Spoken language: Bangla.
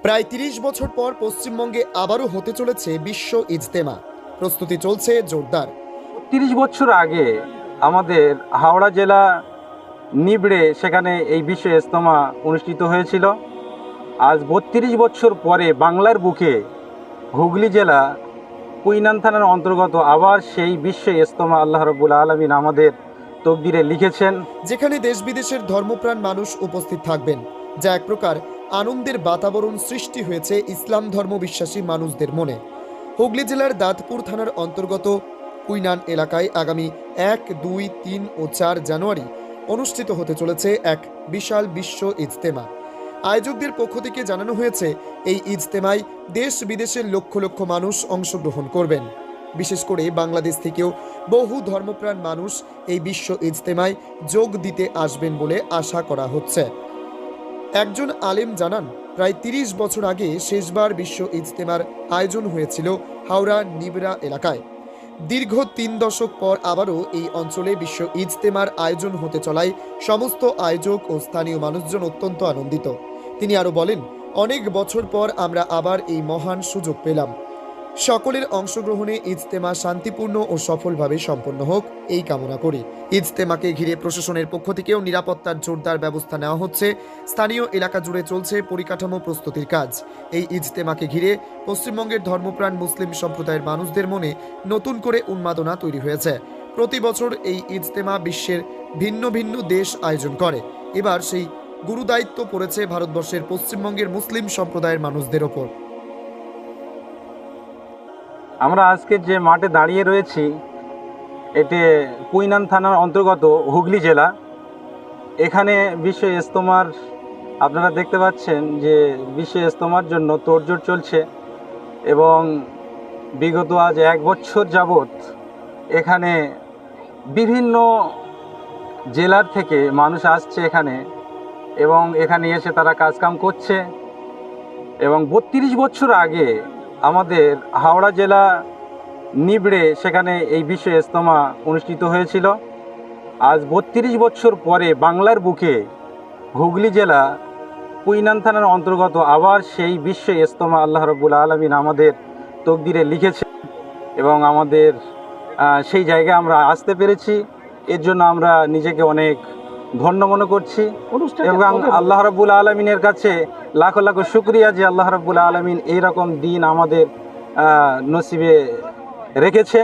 প্রায় ৩০ বছর পর পশ্চিমবঙ্গে আবারও হতে চলেছে বিশ্ব ইজতেমা। প্রস্তুতি চলছে জোরদার। ৩০ বছর আগে আমাদের হাওড়া জেলা নিবড়ে সেখানে এই বিশ্ব ইজতেমা অনুষ্ঠিত হয়েছিল। আজ ৩২ বছর পরে বাংলার বুকে হুগলি জেলা কুইনান থানার অন্তর্গত আবার সেই বিশ্ব ইজতেমা আল্লাহ রাব্বুল আলামিন আমাদের তকদিরে লিখেছেন। যেখানে দেশ বিদেশের ধর্মপ্রাণ মানুষ উপস্থিত থাকবেন, যা এক প্রকার আনন্দের বাতাবরণ সৃষ্টি হয়েছে ইসলাম ধর্ম বিশ্বাসী মানুষদের মনে। হুগলি জেলার দাঁতপুর থানার অন্তর্গত কুইনান এলাকায় আগামী ১, ২, ৩ ও ৪ জানুয়ারি অনুষ্ঠিত হতে চলেছে এক বিশাল বিশ্ব ইজতেমা। আয়োজকদের পক্ষ থেকে জানানো হয়েছে, এই ইজতেমায় দেশ বিদেশের লক্ষ লক্ষ মানুষ অংশগ্রহণ করবেন। বিশেষ করে বাংলাদেশ থেকেও বহু ধর্মপ্রাণ মানুষ এই বিশ্ব ইজতেমায় যোগ দিতে আসবেন বলে আশা করা হচ্ছে। একজন আলেম জানান, প্রায় ৩০ বছর আগে শেষবার বিশ্ব ইজতেমার আয়োজন হয়েছিল হাওড়া নিবরা এলাকায়। দীর্ঘ ৩ দশক পর আবারও এই অঞ্চলে বিশ্ব ইজতেমার আয়োজন হতে চলায় সমস্ত আয়োজক ও স্থানীয় মানুষজন অত্যন্ত আনন্দিত। তিনি আরও বলেন, অনেক বছর পর আমরা আবার এই মহান সুযোগ পেলাম। সকলের অংশগ্রহণে ইজতেমা শান্তিপূর্ণ ও সফলভাবে সম্পন্ন হোক এই কামনা করি। ইজতেমাকে ঘিরে প্রশাসনের পক্ষ থেকেও নিরাপত্তার জোরদার ব্যবস্থা নেওয়া হচ্ছে। স্থানীয় এলাকা জুড়ে চলছে পরিকাঠামো প্রস্তুতির কাজ। এই ইজতেমাকে ঘিরে পশ্চিমবঙ্গের ধর্মপ্রাণ মুসলিম সম্প্রদায়ের মানুষদের মনে নতুন করে উন্মাদনা তৈরি হয়েছে। প্রতি বছর এই ইজতেমা বিশ্বের ভিন্ন ভিন্ন দেশ আয়োজন করে। এবার সেই গুরুদায়িত্ব পড়েছে ভারতবর্ষের পশ্চিমবঙ্গের মুসলিম সম্প্রদায়ের মানুষদের ওপর। আমরা আজকে যে মাঠে দাঁড়িয়ে রয়েছি, এটি কুইনান থানার অন্তর্গত হুগলি জেলা। এখানে বিশ্ব ইজতেমার আপনারা দেখতে পাচ্ছেন যে বিশ্ব ইজতেমার জন্য তোড়জোড় চলছে এবং বিগত আজ ১ বছর যাবৎ এখানে বিভিন্ন জেলার থেকে মানুষ আসছে এখানে এবং এখানে এসে তারা কাজকাম করছে। এবং ৩২ বছর আগে আমাদের হাওড়া জেলা নিবড়ে সেখানে এই বিশ্ব ইজতেমা অনুষ্ঠিত হয়েছিল। আজ ৩২ বছর পরে বাংলার বুকে হুগলি জেলা কুইনান থানার অন্তর্গত আবার সেই বিশ্ব ইজতেমা আল্লাহ রাব্বুল আলামিন আমাদের তকদিরে লিখেছেন এবং আমাদের সেই জায়গায় আমরা আসতে পেরেছি। এর জন্য আমরা নিজেকে অনেক ধন্য মনে করছি এবং আল্লাহ রাব্বুল আলামিনের কাছে লাখো লাখো শুকরিয়া যে আল্লাহ রাব্বুল আলামিন এইরকম দিন আমাদের নসিবে রেখেছেন।